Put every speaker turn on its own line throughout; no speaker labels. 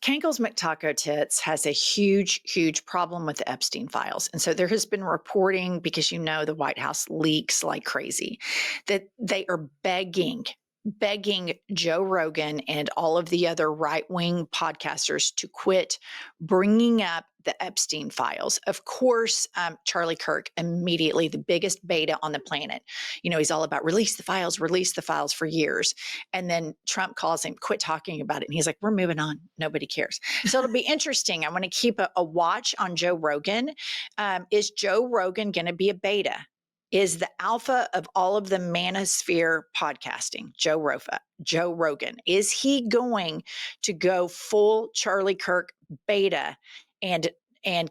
Kankles McTaco Tits has a huge, huge problem with the Epstein files. And so there has been reporting, because the White House leaks like crazy, that they are begging Joe Rogan and all of the other right-wing podcasters to quit bringing up the Epstein files. Of course, Charlie Kirk, immediately the biggest beta on the planet. He's all about release the files for years. And then Trump calls him, quit talking about it. And he's like, we're moving on. Nobody cares. So it'll be interesting. I want to keep a watch on Joe Rogan. Is Joe Rogan going to be a beta? Is the alpha of all of the manosphere podcasting, Joe Rogan, is he going to go full Charlie Kirk beta and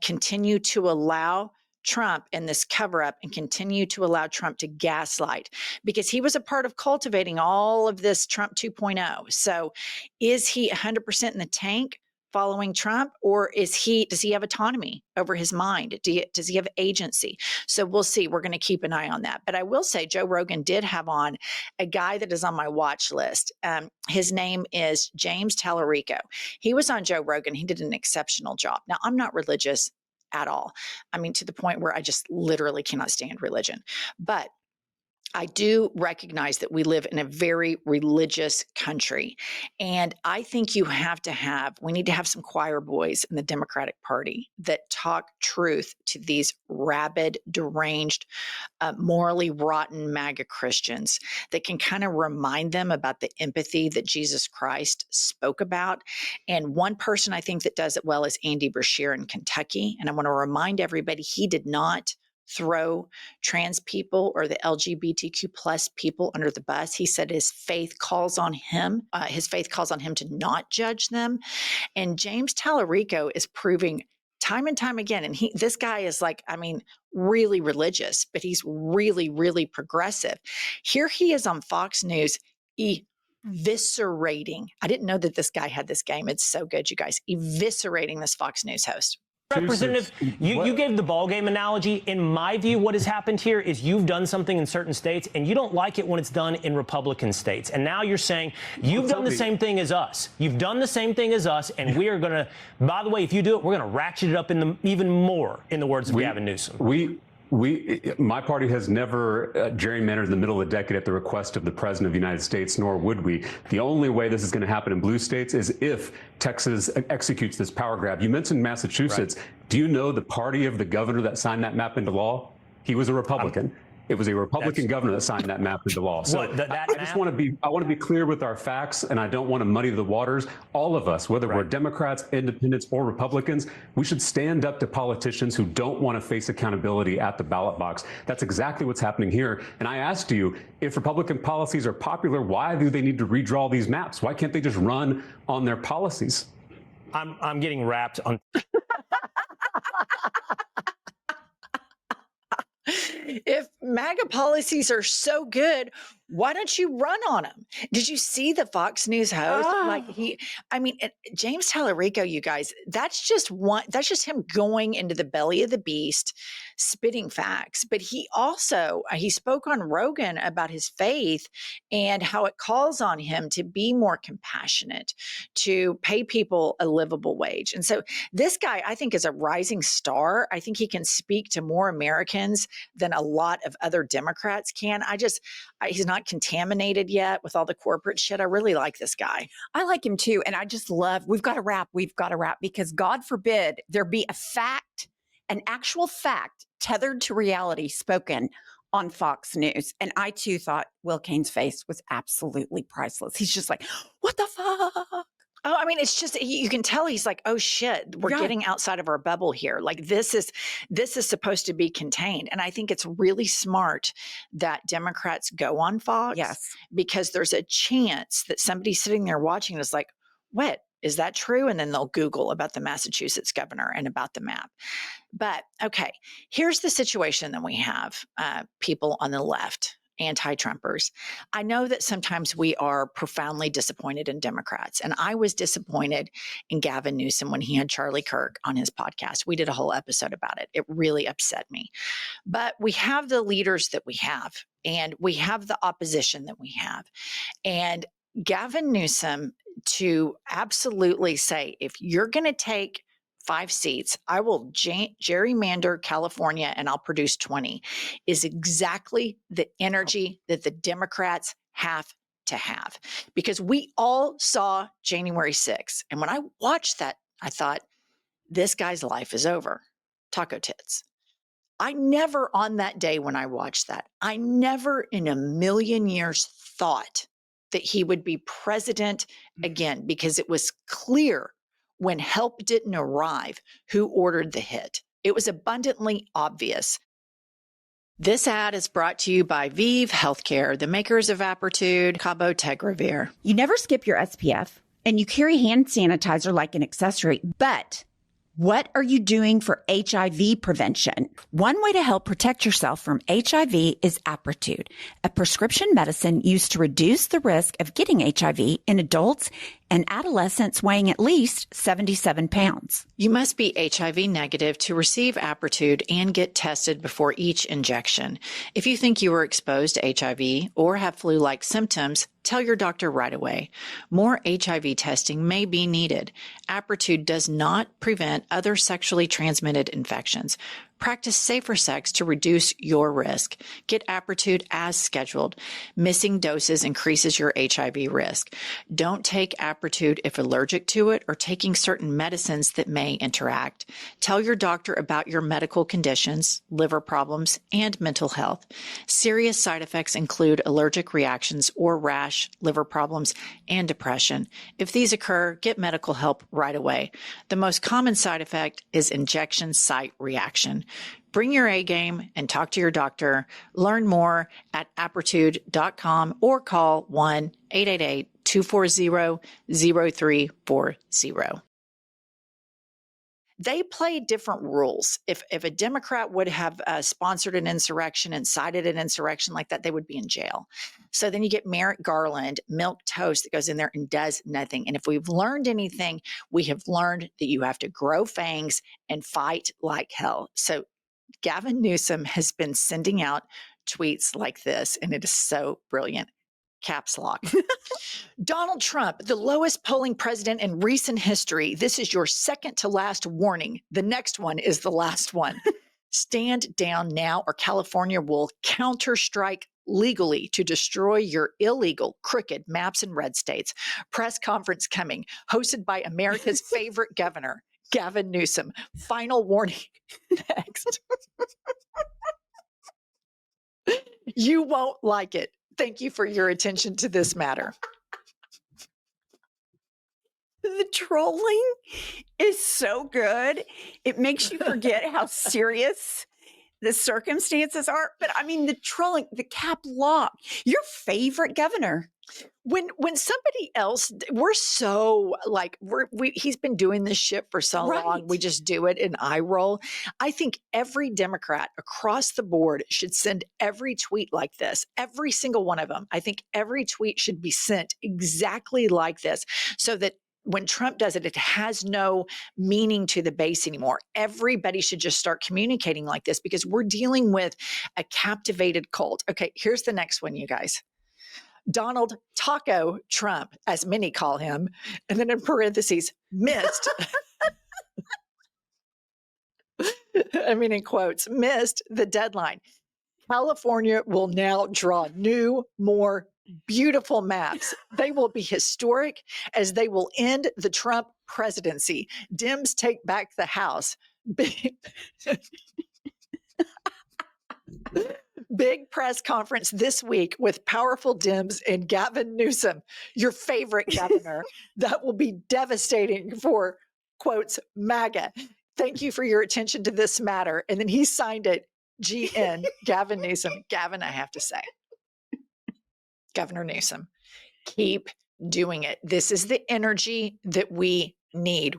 continue to allow Trump and this cover up and continue to allow Trump to gaslight? Because he was a part of cultivating all of this Trump 2.0. So is he 100% in the tank following Trump, or does he have autonomy over his mind? Does he have agency? So we'll see. We're going to keep an eye on that. But I will say Joe Rogan did have on a guy that is on my watch list. His name is James Talarico. He was on Joe Rogan. He did an exceptional job. Now, I'm not religious at all. I mean, to the point where I just literally cannot stand religion. But I do recognize that we live in a very religious country. And I think we need to have some choir boys in the Democratic Party that talk truth to these rabid, deranged, morally rotten MAGA Christians that can kind of remind them about the empathy that Jesus Christ spoke about. And one person I think that does it well is Andy Beshear in Kentucky. And I want to remind everybody, he did not throw trans people or the LGBTQ plus people under the bus. He said his faith calls on him. To not judge them. And James Talarico is proving time and time again. And this guy is really religious, but he's really, really progressive. Here he is on Fox News, eviscerating. I didn't know that this guy had this game. It's so good, you guys. Eviscerating this Fox News host.
Representative, you gave the ball game analogy. In my view, what has happened here is you've done something in certain states and you don't like it when it's done in Republican states. And now you're saying you've done the same thing as us. You've done the same thing as us. And we are going to, by the way, if you do it, we're going to ratchet it up even more, in the words of Gavin Newsom.
My party has never gerrymandered in the middle of the decade at the request of the President of the United States, nor would we. The only way this is going to happen in blue states is if Texas executes this power grab. You mentioned Massachusetts. Right. Do you know the party of the governor that signed that map into law? He was a Republican. It was a Republican governor that signed that map into law. So I just want to be clear with our facts, and I don't want to muddy the waters. All of us, whether we're Democrats, independents, or Republicans, we should stand up to politicians who don't want to face accountability at the ballot box. That's exactly what's happening here. And I asked you, if Republican policies are popular, why do they need to redraw these maps? Why can't they just run on their policies?
I'm getting wrapped on.
If MAGA policies are so good, why don't you run on them? Did you see the Fox News host? James Talarico, you guys, that's just him going into the belly of the beast, spitting facts. But he spoke on Rogan about his faith and how it calls on him to be more compassionate, to pay people a livable wage. And so this guy, I think, is a rising star. I think he can speak to more Americans than a lot of other Democrats can. He's not contaminated yet with all the corporate shit. I really like this guy.
I like him too. And I just love, we've got to wrap, because God forbid there be an actual fact tethered to reality spoken on Fox News. And I too thought Will Cain's face was absolutely priceless. He's just like, what the fuck?
Oh, it's just, you can tell he's like, oh shit, we're getting outside of our bubble here. Like this is supposed to be contained. And I think it's really smart that Democrats go on Fox.
Yes.
Because there's a chance that somebody sitting there watching is like, what? Is that true? And then they'll Google about the Massachusetts governor and about the map. But okay, here's the situation that we have, people on the left, anti-Trumpers. I know that sometimes we are profoundly disappointed in Democrats. And I was disappointed in Gavin Newsom when he had Charlie Kirk on his podcast. We did a whole episode about it. It really upset me. But we have the leaders that we have, and we have the opposition that we have. And Gavin Newsom to absolutely say, if you're going to take 5 seats, I will gerrymander California and I'll produce 20, is exactly the energy that the Democrats have to have. Because we all saw January 6th. And when I watched that, I thought, this guy's life is over. Taco tits. I never, on that day when I watched that, I never in a million years thought that he would be president again, because it was clear when help didn't arrive who ordered the hit. It was abundantly obvious. This ad is brought to you by Vive Healthcare, the makers of Apretude, Cabotegravir.
You never skip your SPF, and you carry hand sanitizer like an accessory, but what are you doing for HIV prevention? One way to help protect yourself from HIV is Apretude, a prescription medicine used to reduce the risk of getting HIV in adults and adolescents weighing at least 77 pounds.
You must be HIV negative to receive Apretude and get tested before each injection. If you think you were exposed to HIV or have flu-like symptoms, tell your doctor right away. More HIV testing may be needed. Apretude does not prevent other sexually transmitted infections. Practice safer sex to reduce your risk. Get Apretude as scheduled. Missing doses increases your HIV risk. Don't take Apretude if allergic to it or taking certain medicines that may interact. Tell your doctor about your medical conditions, liver problems, and mental health. Serious side effects include allergic reactions or rash, liver problems, and depression. If these occur, get medical help right away. The most common side effect is injection site reaction. Bring your A game and talk to your doctor. Learn more at apretude.com or call 1-888-240-0340. They play different rules. If a Democrat would have sponsored an insurrection, incited an insurrection like that, they would be in jail. So then you get Merrick Garland, milk toast, that goes in there and does nothing. And if we've learned anything, we have learned that you have to grow fangs and fight like hell. So Gavin Newsom has been sending out tweets like this, and it is so brilliant. Caps lock. Donald Trump, the lowest polling president in recent history. This is your second to last warning. The next one is the last one. Stand down now, or California will counterstrike legally to destroy your illegal, crooked maps in red states. Press conference coming, hosted by America's favorite governor, Gavin Newsom. Final warning next. You won't like it. Thank you for your attention to this matter.
The trolling is so good. It makes you forget how serious the circumstances are. But I mean, the trolling, the cap lock, your favorite governor.
When somebody else, we're so like, he's been doing this shit for so long. We just do it and eye roll. I think every Democrat across the board should send every tweet like this, every single one of them. I think every tweet should be sent exactly like this, so that when Trump does it, it has no meaning to the base anymore. Everybody should just start communicating like this, because we're dealing with a captivated cult. Okay, here's the next one, you guys. Donald Taco Trump, as many call him, and then in parentheses, missed. I mean, in quotes, missed the deadline. California will now draw new, more beautiful maps. They will be historic, as they will end the Trump presidency. Dems take back the House. Big press conference this week with powerful Dems and Gavin Newsom, your favorite governor. That will be devastating for, quotes, MAGA. Thank you for your attention to this matter. And then he signed it, GN, Gavin Newsom. Gavin, I have to say, Governor Newsom, keep doing it. This is the energy that we need.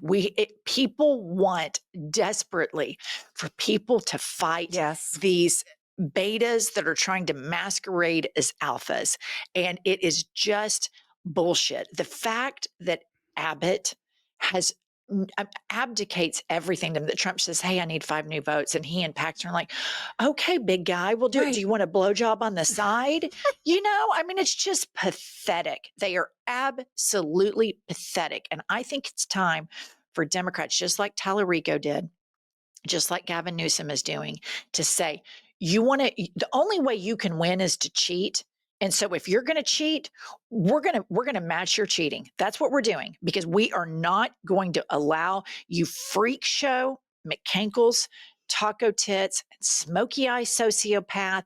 People want desperately for people to fight these betas that are trying to masquerade as alphas. And it is just bullshit. The fact that Abbott has abdicates everything to them. That Trump says, hey, I need 5 new votes. And he and Paxton are like, okay, big guy, we'll do it. Do you want a blowjob on the side? I mean, it's just pathetic. They are absolutely pathetic. And I think it's time for Democrats, just like Talarico did, just like Gavin Newsom is doing, to say, the only way you can win is to cheat. And so if you're going to cheat, we're going to match your cheating. That's what we're doing, because we are not going to allow you freak show McCankles, taco tits, and smoky eye sociopath,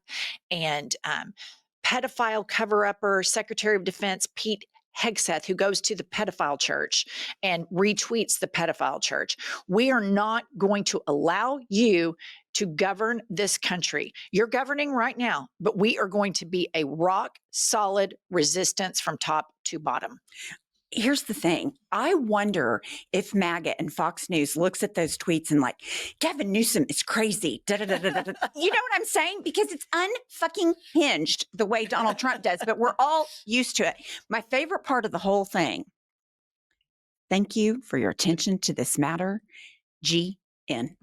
and pedophile cover-upper Secretary of Defense Pete Hegseth, who goes to the pedophile church and retweets the pedophile church. We are not going to allow you to govern this country. You're governing right now, but we are going to be a rock solid resistance from top to bottom.
Here's the thing. I wonder if MAGA and Fox News looks at those tweets and like, Gavin Newsom is crazy. Da, da, da, da, da, da. You know what I'm saying? Because it's unfucking hinged the way Donald Trump does, but we're all used to it. My favorite part of the whole thing. Thank you for your attention to this matter. GN.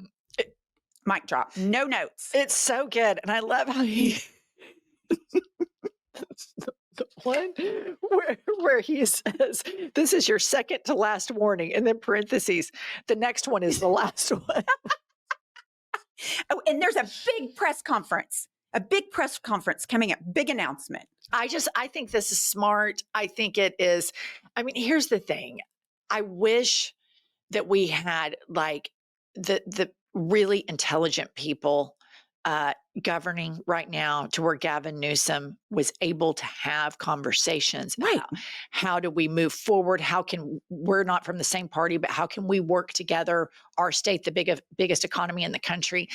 Mic drop. No notes.
It's so good. And I love how he... the one where he says, this is your second to last warning, and then parentheses, the next one is the last one.
Oh, and there's a big press conference coming up, big announcement.
I think this is smart. I think it is. I mean, here's the thing. I wish that we had like the really intelligent people governing right now, to where Gavin Newsom was able to have conversations about how do we move forward? We're not from the same party, but how can we work together? Our state, the biggest economy in the country.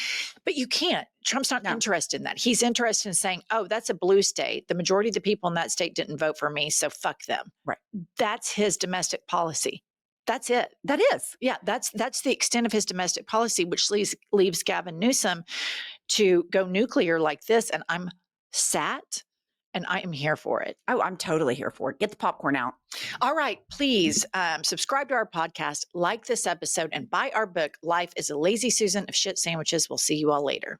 But you can't. Trump's not interested in that. He's interested in saying, oh, that's a blue state. The majority of the people in that state didn't vote for me, so fuck them.
Right.
That's his domestic policy. That's it.
That is.
Yeah, that's the extent of his domestic policy, which leaves Gavin Newsom to go nuclear like this. And I'm sat and I am here for it.
Oh, I'm totally here for it. Get the popcorn out.
All right. Please subscribe to our podcast, like this episode, and buy our book, Life is a Lazy Susan of Shit Sandwiches. We'll see you all later.